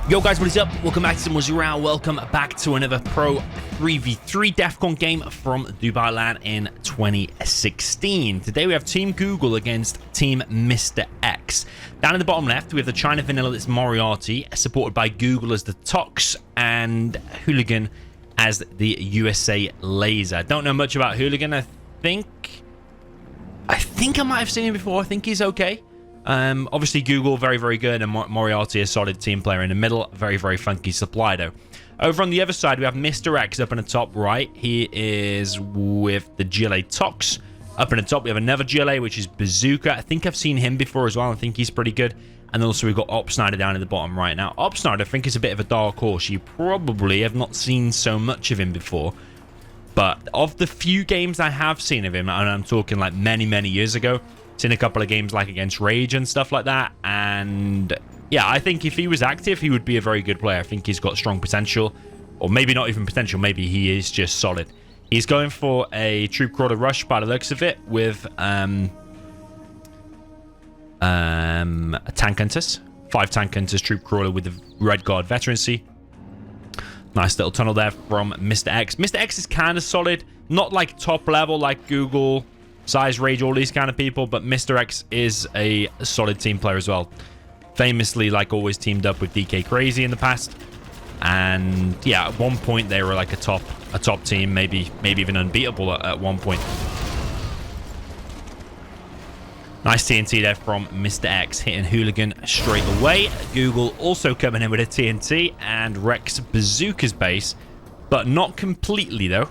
Yo guys, what is up? Welcome back to Muzurao. Welcome back to another Pro 3v3 DEF CON game from Dubai LAN in 2016. Today we have Team Google against Team Mr. X. Down in the bottom left, we have the China Vanilla, that's Moriarty, supported by Google as the Tox and Hooligan as the USA Laser. Don't know much about Hooligan. I think I might have seen him before. I think he's okay. Obviously Google very, very good, and Moriarty a solid team player in the middle. Very, very funky supply though. Over on the other side we have Mr. X up in the top right. He is with the GLA Tox. Up in the top we have another GLA, which is Bazooka. I think I've seen him before as well. I think he's pretty good. And also we've got Opsnider down in the bottom right. Now Opsnider I think is a bit of a dark horse. You probably have not seen so much of him before, but of the few games I have seen of him, and I'm talking like many, many years ago, seen a couple of games like against Rage and stuff like that, and yeah, I think if he was active he would be a very good player. I think he's got strong potential, or maybe not even potential, maybe he is just solid. He's going for a Troop Crawler Rush by the looks of it with a Tank Hunters, 5 Tank Hunters, Troop Crawler with the Red Guard Veterancy. Nice little tunnel there from Mr. X. Mr. X is kind of solid, not like top level like Google, Size, Rage, all these kind of people, but Mr. X is a solid team player as well. Famously, like always, teamed up with DK Crazy in the past, and yeah, at one point they were like a top team, maybe even unbeatable at one point. Nice TNT there from Mr. X, hitting Hooligan straight away. Google also coming in with a TNT and Rex Bazooka's base, but not completely though.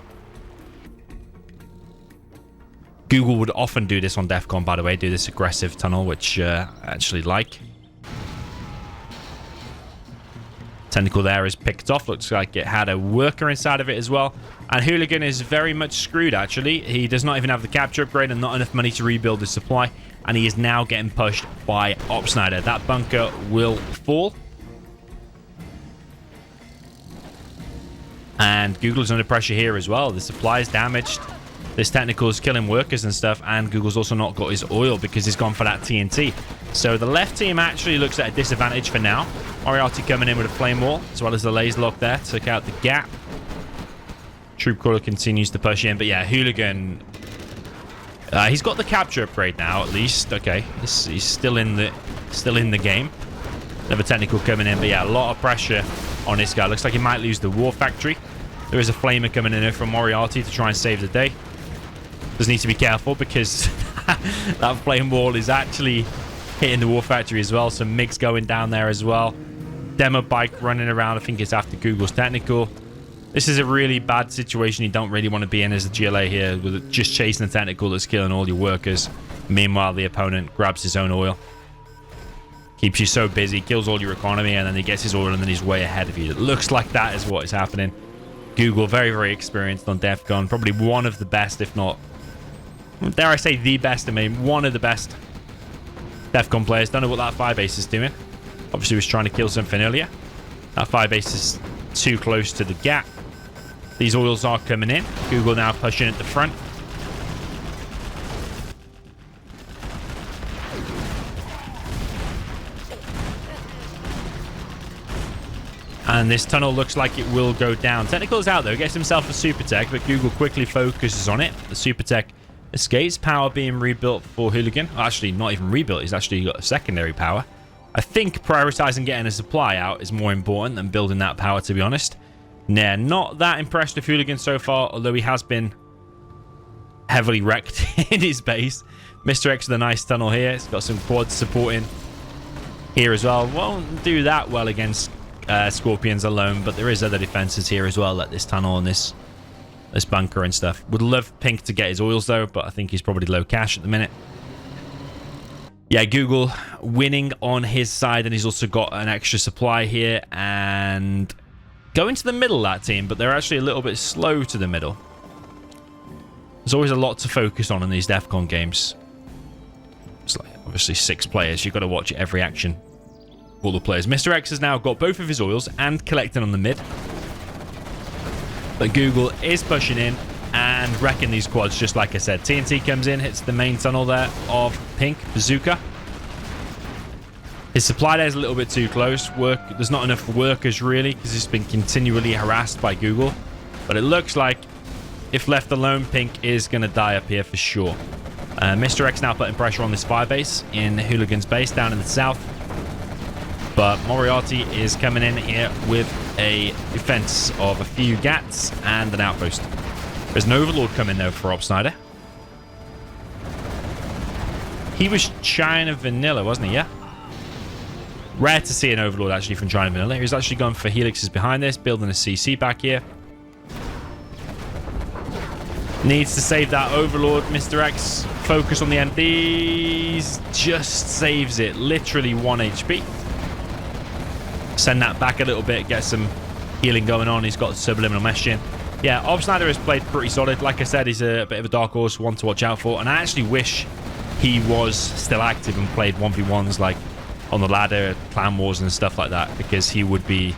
Google would often do this on DEF CON, by the way, do this aggressive tunnel, which I actually like. Tentacle there is picked off. Looks like it had a worker inside of it as well. And Hooligan is very much screwed, actually. He does not even have the capture upgrade and not enough money to rebuild his supply. And he is now getting pushed by Opsnider. That bunker will fall. And Google is under pressure here as well. The supply is damaged. This technical is killing workers and stuff, and Google's also not got his oil because he's gone for that TNT. So the left team actually looks at a disadvantage for now. Moriarty coming in with a flame wall, as well as the laser lock there. Took out the gap. Troop Crawler continues to push in, but yeah, Hooligan, he's got the capture upgrade now, at least. Okay, he's still in the game. Another technical coming in, but yeah, a lot of pressure on this guy. Looks like he might lose the War Factory. There is a flamer coming in here from Moriarty to try and save the day. Does need to be careful because that flame wall is actually hitting the War Factory as well. So MiG's going down there as well. Demo bike running around. I think it's after Google's technical. This is a really bad situation you don't really want to be in as a GLA here, with just chasing the technical that's killing all your workers. Meanwhile, the opponent grabs his own oil. Keeps you so busy, kills all your economy, and then he gets his oil and then he's way ahead of you. It looks like that is what is happening. Google, very, very experienced on DEF CON. Probably one of the best, if not, dare I say the best, I mean, one of the best DEF CON players. Don't know what that Firebase is doing. Obviously, he was trying to kill something earlier. That Firebase is too close to the gap. These oils are coming in. Google now pushing at the front. And this tunnel looks like it will go down. Technical's out though. Gets himself a Super Tech, but Google quickly focuses on it. The Super Tech escapes. Power being rebuilt for Hooligan. Well, actually, not even rebuilt. He's actually got a secondary power. I think prioritizing getting a supply out is more important than building that power, to be honest. Nah, not that impressed with Hooligan so far, although he has been heavily wrecked in his base. Mr. X with a nice tunnel here. It's got some quads supporting here as well. Won't do that well against Scorpions alone, but there is other defenses here as well, like this tunnel and this bunker and stuff. Would love Pink to get his oils though, but I think he's probably low cash at the minute. Yeah, Google winning on his side, and he's also got an extra supply here and going to the middle, that team, but they're actually a little bit slow to the middle. There's always a lot to focus on in these DEF CON games. It's like obviously 6 players. You've got to watch every action. All the players. Mr. X has now got both of his oils and collecting on the mid. But Google is pushing in and wrecking these quads, just like I said. TNT comes in, hits the main tunnel there of Pink. Bazooka His supply there is a little bit too close. There's not enough workers really because he's been continually harassed by Google. But it looks like if left alone, Pink is going to die up here for sure. Mr. X now putting pressure on this firebase in Hooligan's base down in the south. But Moriarty is coming in here with a defense of a few Gats and an outpost. There's an Overlord coming though for Obsnider. He was China Vanilla, wasn't he? Yeah. Rare to see an Overlord actually from China Vanilla. He's actually gone for Helixes behind this, building a CC back here. Needs to save that Overlord. Mr. X, focus on the MDs. Just saves it. Literally 1 HP. Send that back a little bit. Get some healing going on. He's got subliminal messaging. Yeah, Obsnider has played pretty solid. Like I said, he's a bit of a dark horse, one to watch out for. And I actually wish he was still active and played 1v1s like on the ladder, Clan Wars and stuff like that. Because he would be...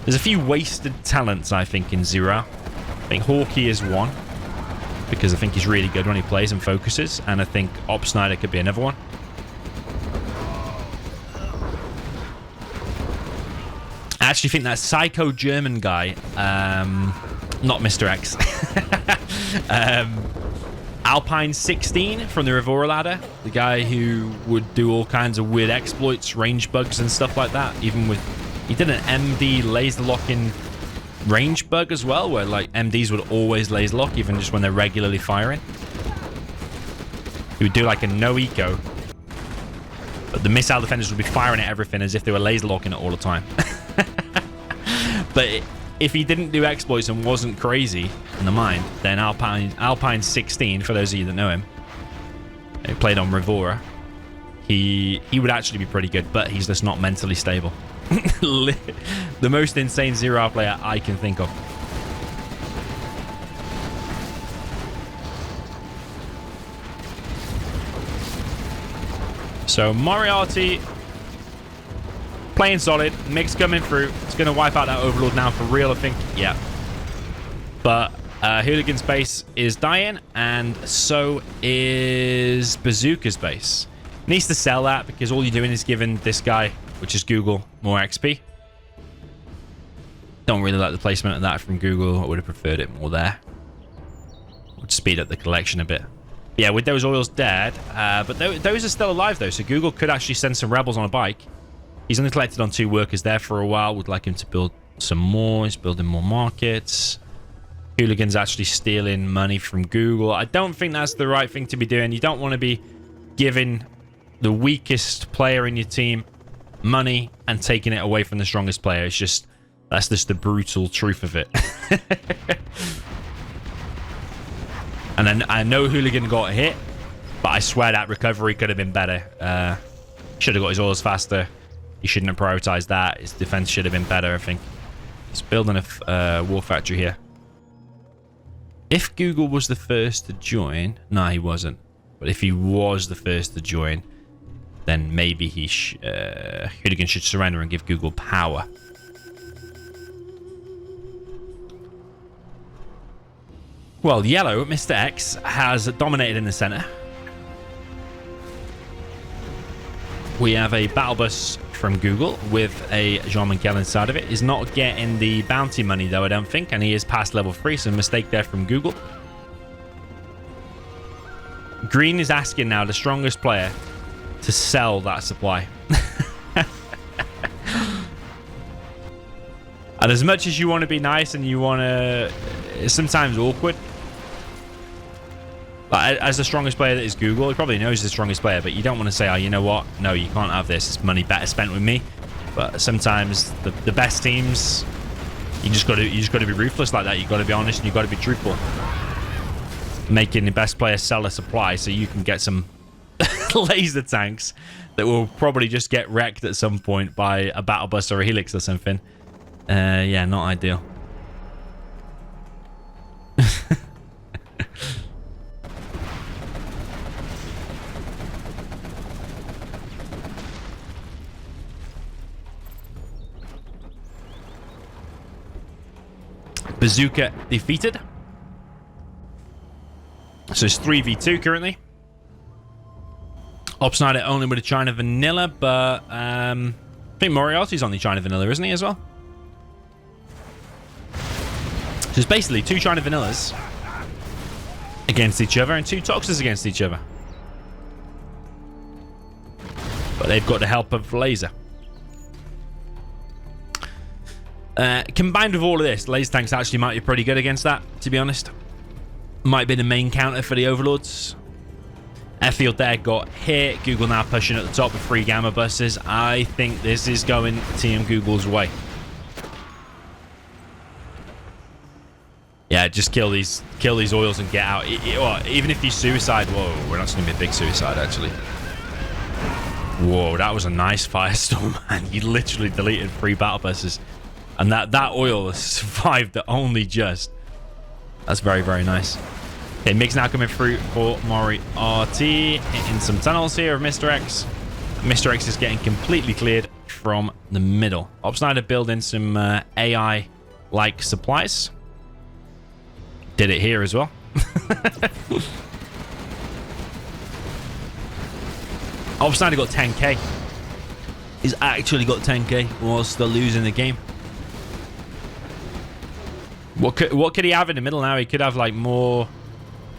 There's a few wasted talents, I think, in Zero. I think Hawkeye is one. Because I think he's really good when he plays and focuses. And I think Obsnider could be another one. I actually think that psycho German guy, not Mr. X, Alpine 16 from the Revora ladder, the guy who would do all kinds of weird exploits, range bugs and stuff like that. Even with, he did an MD laser locking range bug as well, where like MDs would always laser lock even just when they're regularly firing. He would do like a no eco, but the missile defenders would be firing at everything as if they were laser locking it all the time. But if he didn't do exploits and wasn't crazy in the mind, then Alpine 16, for those of you that know him, he played on Revora, he would actually be pretty good, but he's just not mentally stable. The most insane Zero player I can think of. So Moriarty playing solid, Mix coming through. It's going to wipe out that Overlord now for real, I think. Yeah. But Hooligan's base is dying, and so is Bazooka's base. Needs to sell that because all you're doing is giving this guy, which is Google, more XP. Don't really like the placement of that from Google. I would have preferred it more there. Would speed up the collection a bit. Yeah, with those oils dead, but those are still alive though, so Google could actually send some rebels on a bike. He's only collected on 2 workers there for a while. Would like him to build some more. He's building more markets. Hooligan's actually stealing money from Google. I don't think that's the right thing to be doing. You don't want to be giving the weakest player in your team money and taking it away from the strongest player. It's just, that's just the brutal truth of it. And then I know Hooligan got hit, but I swear that recovery could have been better. Should have got his oils faster. He shouldn't have prioritized that. His defense should have been better, I think. He's building a war factory here. If Google was the first to join... No, he wasn't. But if he was the first to join, then maybe Hooligan should surrender and give Google power. Well, yellow, Mr. X, has dominated in the center. We have a battle bus from Google with a Jean Michel inside of it. He's not getting the bounty money, though, I don't think, and he is past level 3, so a mistake there from Google. Green is asking now the strongest player to sell that supply. And as much as you want to be nice and you want to... It's sometimes awkward. But as the strongest player that is Google, he probably knows the strongest player, but you don't want to say, oh, you know what? No, you can't have this. It's money better spent with me. But sometimes the best teams, you just got to be ruthless like that. You got to be honest and you got to be truthful. Making the best player sell a supply so you can get some laser tanks that will probably just get wrecked at some point by a battle bus or a helix or something. Yeah, not ideal. Bazooka defeated. So it's 3v2 currently. Opsnider only with a China Vanilla, but I think Moriarty's on the China Vanilla, isn't he, as well? So it's basically 2 China Vanillas against each other and 2 Toxes against each other. But they've got the help of Laser. Combined with all of this, Laser Tanks actually might be pretty good against that, to be honest. Might be the main counter for the Overlords. Airfield there got hit. Google now pushing at the top with 3 Gamma buses. I think this is going Team Google's way. Yeah, just kill these oils and get out. Even if you suicide, whoa, we're not going to be a big suicide actually. Whoa, that was a nice firestorm, man. You literally deleted 3 battle buses, and that oil survived only just. That's very, very nice. Okay, Mix now coming through for Moriarty, hitting some tunnels here of Mr. X. Mr. X is getting completely cleared from the middle. Opsnider building some AI-like supplies. Did it here as well. Opsnider got 10k. He's actually got 10k while still losing the game. What could he have in the middle now? He could have like more.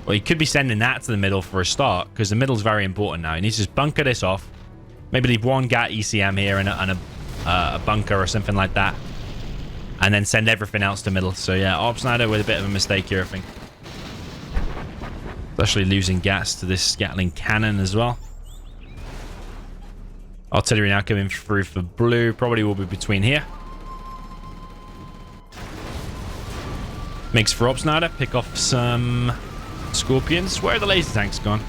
Well, he could be sending that to the middle for a start, because the middle's very important now. He needs to just bunker this off. Maybe leave 1 GAT ECM here and a bunker or something like that. And then send everything else to middle. So yeah, Opsnider with a bit of a mistake here, I think. Especially losing gas to this Gatling cannon as well. Artillery now coming through for blue. Probably will be between here. Makes for Opsnider. Pick off some Scorpions. Where are the laser tanks gone?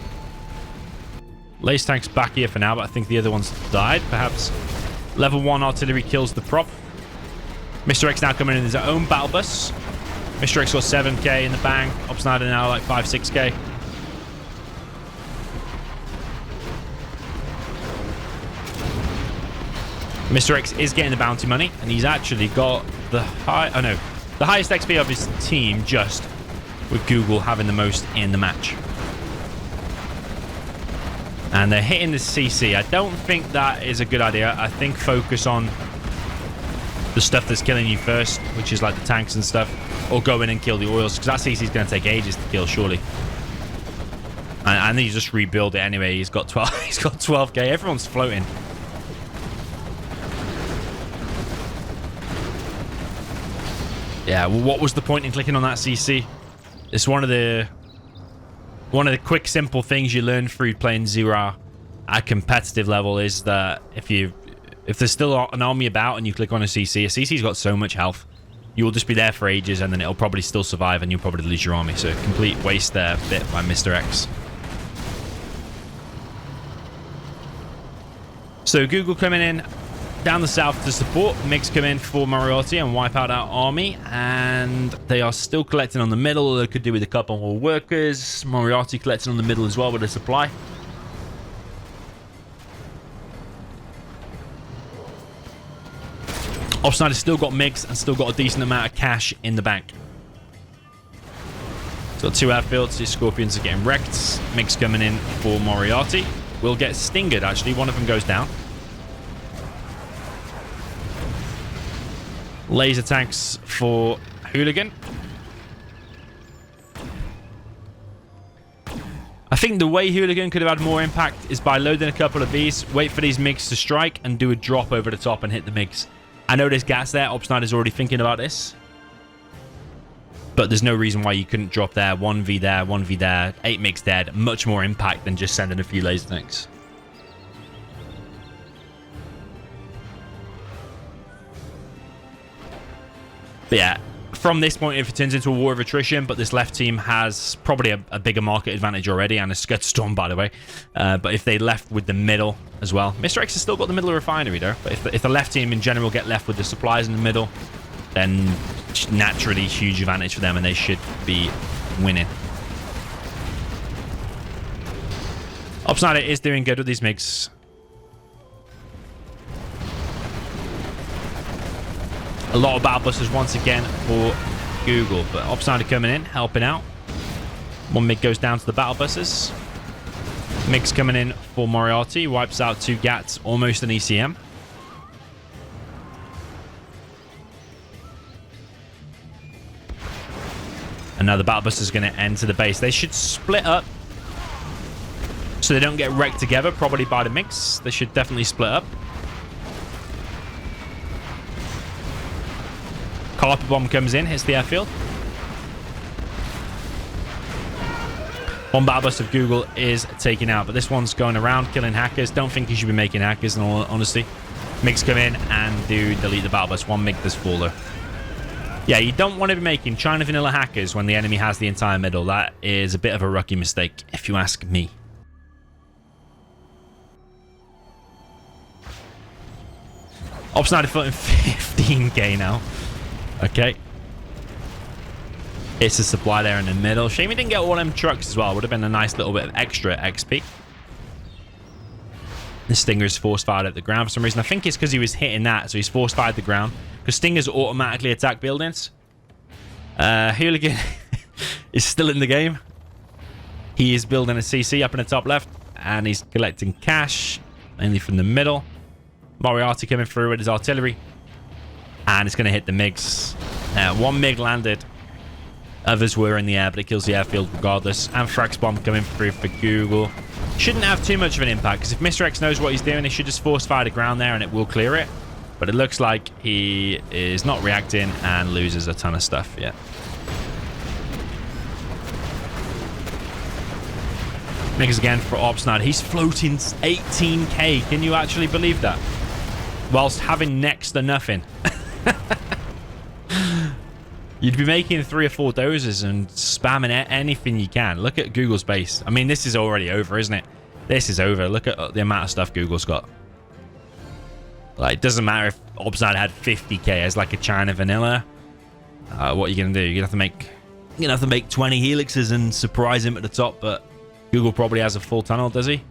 Laser tanks back here for now, but I think the other one's died. Perhaps level 1 artillery kills the prop. Mr. X now coming in his own battle bus. Mr. X got 7k in the bank. Opsnider now like 5-6k. Mr. X is getting the bounty money, and he's actually got the the highest XP of his team, just with Google having the most in the match. And they're hitting the CC. I don't think that is a good idea. I think focus on the stuff that's killing you first, which is like the tanks and stuff, or go in and kill the oils, because that CC is going to take ages to kill, surely. And then you just rebuild it anyway. He's got 12. He's got 12k. Everyone's floating. Yeah, well, what was the point in clicking on that CC? It's one of the quick, simple things you learn through playing Zura at competitive level, is that if there's still an army about and you click on a CC's got so much health, you will just be there for ages, and then it'll probably still survive, and you'll probably lose your army. So complete waste there, bit by Mr. X. So Google coming in down the south to support. Mix come in for Moriarty and wipe out our army, and they are still collecting on the middle. They could do with a couple more workers. Moriarty collecting on the middle as well with a supply. Opsnider's still got MiGs and still got a decent amount of cash in the bank. So 2 airfields. These Scorpions are getting wrecked. MiGs coming in for Moriarty. Will get stingered, actually. One of them goes down. Laser tanks for Hooligan. I think the way Hooligan could have had more impact is by loading a couple of these, wait for these MiGs to strike, and do a drop over the top and hit the MiGs. I know there's gas there. Opsnider's already thinking about this. But there's no reason why you couldn't drop there. 1v there, 1v there. 8 MiGs dead. Much more impact than just sending a few laser tanks. But yeah, from this point, if it turns into a war of attrition, but this left team has probably a bigger market advantage already, and a Scud Storm, by the way. But if they left with the middle as well, Mr. X has still got the middle refinery though. But if the left team in general get left with the supplies in the middle, then naturally huge advantage for them, and they should be winning. Opsnider is doing good with these MiGs. A lot of battle busters once again for Google, but Opsnider coming in, helping out. 1 MiG goes down to the battle busters. Mix coming in for Moriarty. Wipes out 2 Gats. Almost an ECM. And now the Battle Buster's going to enter the base. They should split up so they don't get wrecked together, probably by the Mix. They should definitely split up. Carpet Bomb comes in, hits the airfield. One Battle Bust of Google is taken out, but this one's going around killing hackers. Don't think you should be making hackers, in all honesty. MiGs come in and do delete the Battle Bust. One MiG does fall, though. Yeah, you don't want to be making China Vanilla hackers when the enemy has the entire middle. That is a bit of a rookie mistake, if you ask me. Opsnider floating 15k now. Okay. It's a supply there in the middle. Shame he didn't get all them trucks as well. Would have been a nice little bit of extra XP. The Stinger's force fired at the ground for some reason. I think it's because he was hitting that, so he's force fired the ground. Because Stingers automatically attack buildings. Hooligan is still in the game. He is building a CC up in the top left. And he's collecting cash, mainly from the middle. Moriarty coming through with his artillery. And it's going to hit the MiGs. One MiG landed. Others were in the air, but it kills the airfield regardless. And Frax Bomb coming through for Google. Shouldn't have too much of an impact, because if Mr. X knows what he's doing, he should just force fire the ground there and it will clear it. But it looks like he is not reacting and loses a ton of stuff. Yeah. MiGs again for Opsnide. He's floating 18k. Can you actually believe that? Whilst having next to nothing. You'd be making 3 or 4 doses and spamming anything you can. Look at Google's base. I mean, this is already over, isn't it? This is over. Look at the amount of stuff Google's got. Like, it doesn't matter if Opsnide had 50k as like a China Vanilla. What are you going to do? You're going to have to make 20 helixes and surprise him at the top, but Google probably has a full tunnel, does he?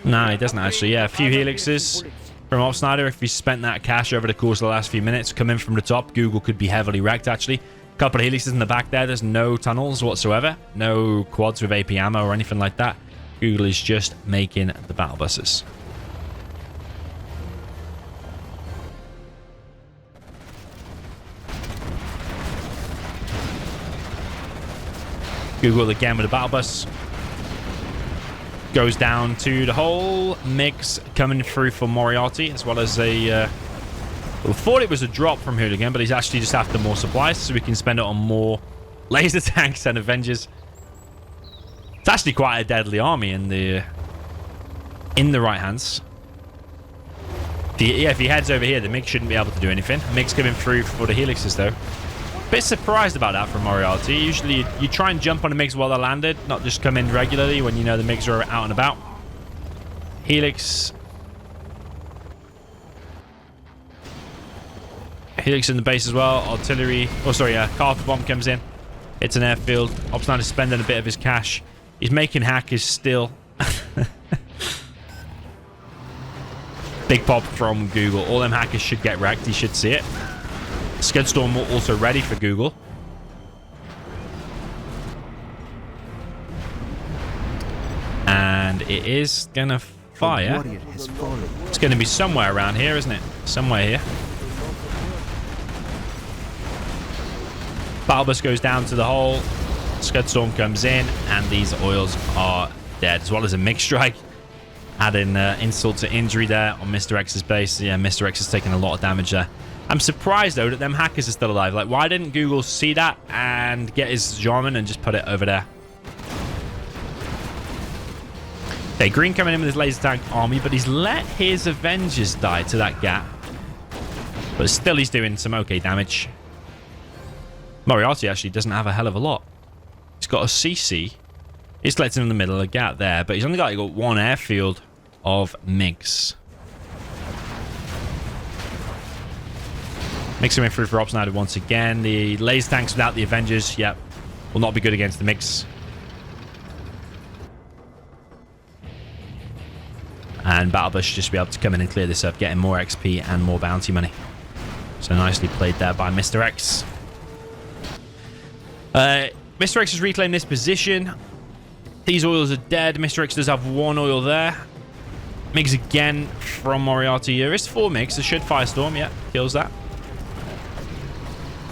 No, he doesn't actually. Yeah, a few helixes from Opsnider. If he spent that cash over the course of the last few minutes, come in from the top, Google could be heavily wrecked, actually. A couple of helixes in the back there. There's no tunnels whatsoever. No quads with AP ammo or anything like that. Google is just making the battle buses. Google again with a battle bus. Goes down to the hole. MiGs coming through for Moriarty, as well as a... well, thought it was a drop from Hooligan, but he's actually just after more supplies, so we can spend it on more laser tanks and Avengers. It's actually quite a deadly army in the right hands. If he heads over here, the MiG shouldn't be able to do anything. MiGs coming through for the helixes, though. Bit surprised about that from Moriarty. Usually you try and jump on the MiGs while they're landed, not just come in regularly when you know the MiGs are out and about. Helix. Helix in the base as well. Artillery. Oh, sorry, Carpet Bomb comes in. It's an airfield. Opsnide is spending a bit of his cash. He's making hackers still. Big pop from Google. All them hackers should get wrecked. He should see it. Scudstorm also ready for Google. And it is going to fire. It's going to be somewhere around here, isn't it? Somewhere here. Battle bus goes down to the hole. Scudstorm comes in, and these oils are dead, as well as a MiG strike. Adding insult to injury there on Mr. X's base. Yeah, Mr. X is taking a lot of damage there. I'm surprised, though, that them hackers are still alive. Like, why didn't Google see that and get his Jarman and just put it over there? Okay, Green coming in with his laser tank army, but he's let his Avengers die to that gap. But still, he's doing some okay damage. Moriarty actually doesn't have a hell of a lot. He's got a CC. He's collecting in the middle, a gap there, but he's only got one airfield of MiGs. MiGs coming through for Opsnider once again. The laser tanks without the Avengers, yep, will not be good against the MiGs. And Battlebus should just be able to come in and clear this up, getting more XP and more bounty money. So nicely played there by Mr. X. Mr. X has reclaimed this position. These oils are dead. Mr. X does have 1 oil there. MiGs again from Moriarty here. It's 4 MiGs. It should Firestorm. Yeah, kills that.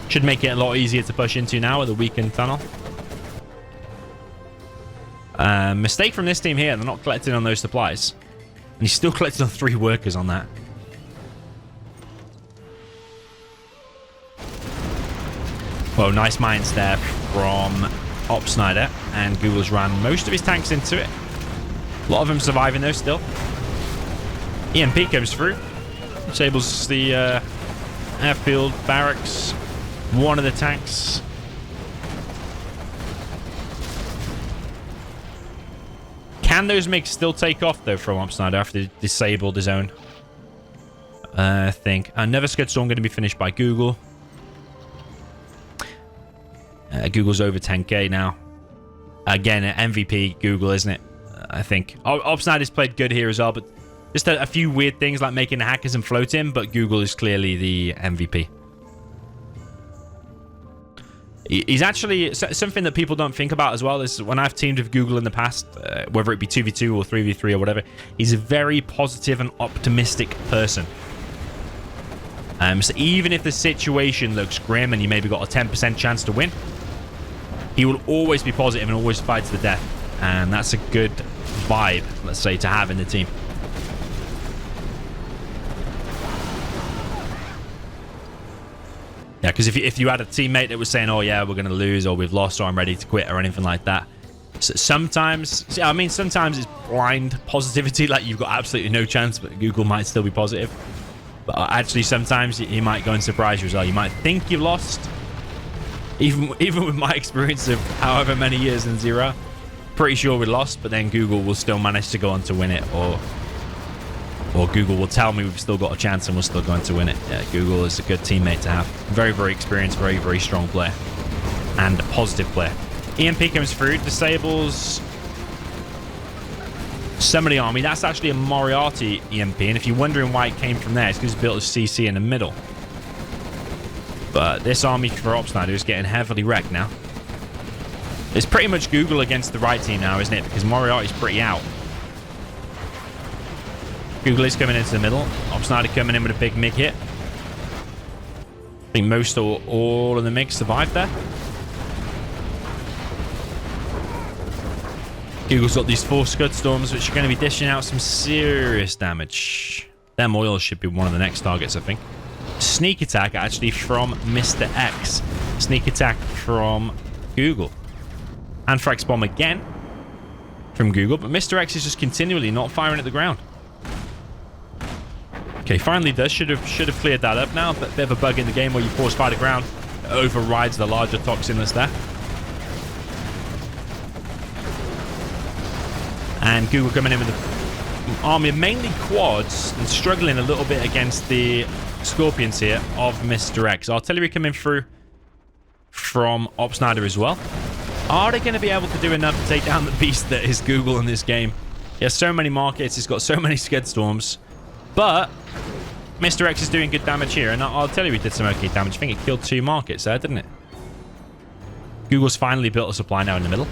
Should make it a lot easier to push into now with a weakened tunnel. Mistake from this team here. They're not collecting on those supplies. And he's still collecting on 3 workers on that. Well, nice mines there from Opsnider. And Google's ran most of his tanks into it. A lot of them surviving though still. EMP comes through. Disables the airfield barracks. 1 of the tanks. Can those MiGs still take off though from Opsnider after he disabled his own thing? Another Scud Storm going to be finished by Google. Google's over 10k now. Again, MVP Google, isn't it? I think. Opsnider's played good here as well, but just a few weird things like making the hackers and floating, but Google is clearly the MVP. He's actually something that people don't think about as well is when I've teamed with Google in the past, whether it be 2v2 or 3v3 or whatever, he's a very positive and optimistic person. So even if the situation looks grim and you maybe got a 10% chance to win, he will always be positive and always fight to the death. And that's a good vibe, let's say, to have in the team. Yeah, because if you had a teammate that was saying, oh yeah, we're going to lose or we've lost or I'm ready to quit or anything like that, so sometimes it's blind positivity, like you've got absolutely no chance, but Google might still be positive. But actually sometimes he might go and surprise you as well. You might think you've lost. Even with my experience of however many years in Zero, pretty sure we lost, but then Google will still manage to go on to win it, or Google will tell me we've still got a chance and we're still going to win it. Yeah, Google is a good teammate to have. Very, very experienced, very, very strong player. And a positive player. EMP comes through, disables some of the army. That's actually a Moriarty EMP, and if you're wondering why it came from there, it's because it's built a CC in the middle. But this army for Opsnider is getting heavily wrecked now. It's pretty much Google against the right team now, isn't it? Because Moriarty's pretty out. Google is coming into the middle. Opsnider coming in with a big MiG hit. I think most or all of the MiGs survived there. Google's got these 4 Scud Storms, which are going to be dishing out some serious damage. Them oils should be one of the next targets, I think. Sneak attack, actually, from Mr. X. Sneak attack from Google. Anthrax bomb again from Google, but Mr. X is just continually not firing at the ground. Okay, finally does. Should have cleared that up now. But bit of a bug in the game where you force fire the ground. It overrides the larger toxin that's there. And Google coming in with an army of mainly quads and struggling a little bit against the Scorpions here of Mr. X. Artillery coming through from Opsnider as well. Are they going to be able to do enough to take down the beast that is Google in this game? He has so many markets. He's got so many Scud Storms. But Mr. X is doing good damage here. And Artillery did some okay damage. I think it killed 2 markets there, didn't it? Google's finally built a supply now in the middle.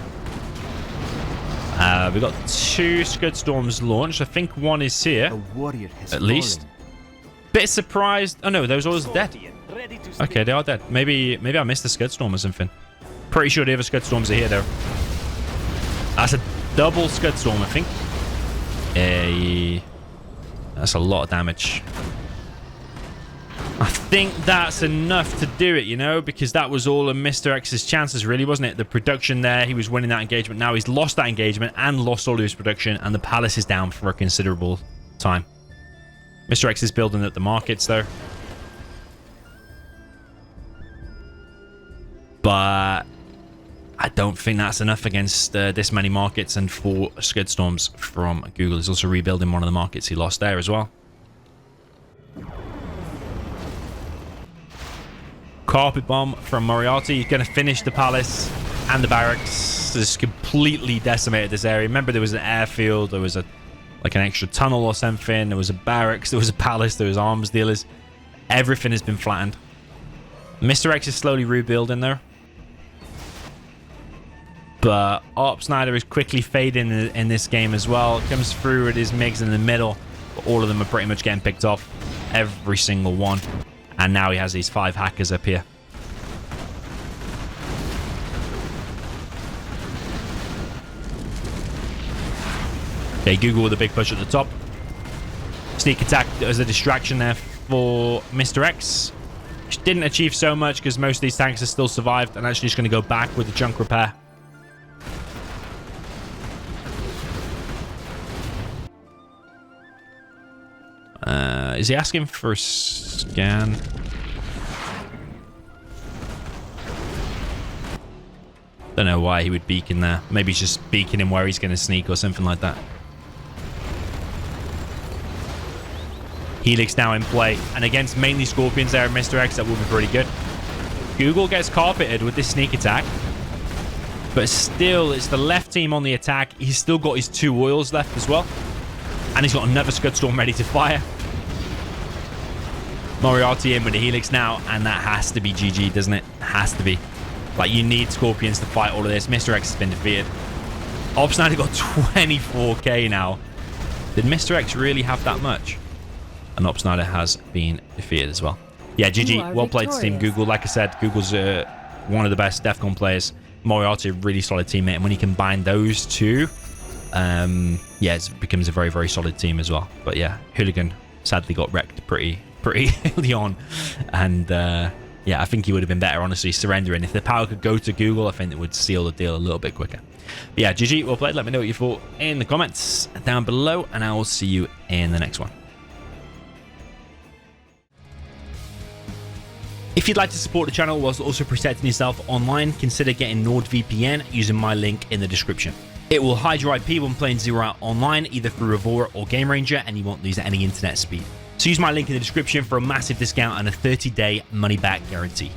We've got 2 Scud Storms launched. I think 1 is here. At least. Bit surprised. Oh no, those oils are dead. Okay, they are dead. Maybe I missed the Scud Storm or something. Pretty sure the other Scud Storms are here though. That's a double Scud Storm, I think. That's a lot of damage. I think that's enough to do it, you know, because that was all of Mr. X's chances, really, wasn't it? The production there, he was winning that engagement. Now he's lost that engagement and lost all of his production, and the palace is down for a considerable time. Mr. X is building up the markets, though. But I don't think that's enough against this many markets and 4 Scud Storms from Google. He's also rebuilding one of the markets he lost there as well. Carpet bomb from Moriarty. He's going to finish the palace and the barracks. Just completely decimated this area. Remember, there was an airfield. There was like an extra tunnel or something. There was a barracks. There was a palace. There was arms dealers. Everything has been flattened. Mr. X is slowly rebuilding there. But Opsnyder is quickly fading in this game as well. Comes through with his MiGs in the middle. But all of them are pretty much getting picked off. Every single one. And now he has these 5 hackers up here. Okay, Google with a big push at the top. Sneak attack as a distraction there for Mr. X. Which didn't achieve so much because most of these tanks are still survived. And actually just going to go back with the junk repair. Is he asking for a scan? Don't know why he would beacon there. Maybe he's just beaconing where he's going to sneak or something like that. Helix now in play. And against mainly Scorpions there and Mr. X, that will be pretty good. Google gets carpeted with this sneak attack. But still, it's the left team on the attack. He's still got his 2 oils left as well. And he's got another Scud Storm ready to fire. Moriarty in with the Helix now, and that has to be GG, doesn't it? Has to be. Like, you need Scorpions to fight all of this. Mr. X has been defeated. Opsnyder got 24k now. Did Mr. X really have that much? And Opsnyder has been defeated as well. Yeah, GG. Well played to Team Google. Like I said, Google's one of the best DEFCON players. Moriarty, a really solid teammate. And when you combine those two, yeah, it becomes a very, very solid team as well. But yeah, Hooligan sadly got wrecked pretty early on. And yeah, I think he would have been better, honestly, surrendering. If the power could go to Google, I think it would seal the deal a little bit quicker. But yeah, GG, well played. Let me know what you thought in the comments down below, and I will see you in the next one. If you'd like to support the channel whilst also protecting yourself online, consider getting NordVPN using my link in the description. It will hide your IP when playing Zero Out online, either through Avora or Game Ranger, and you won't lose any internet speed. So use my link in the description for a massive discount and a 30-day money-back guarantee.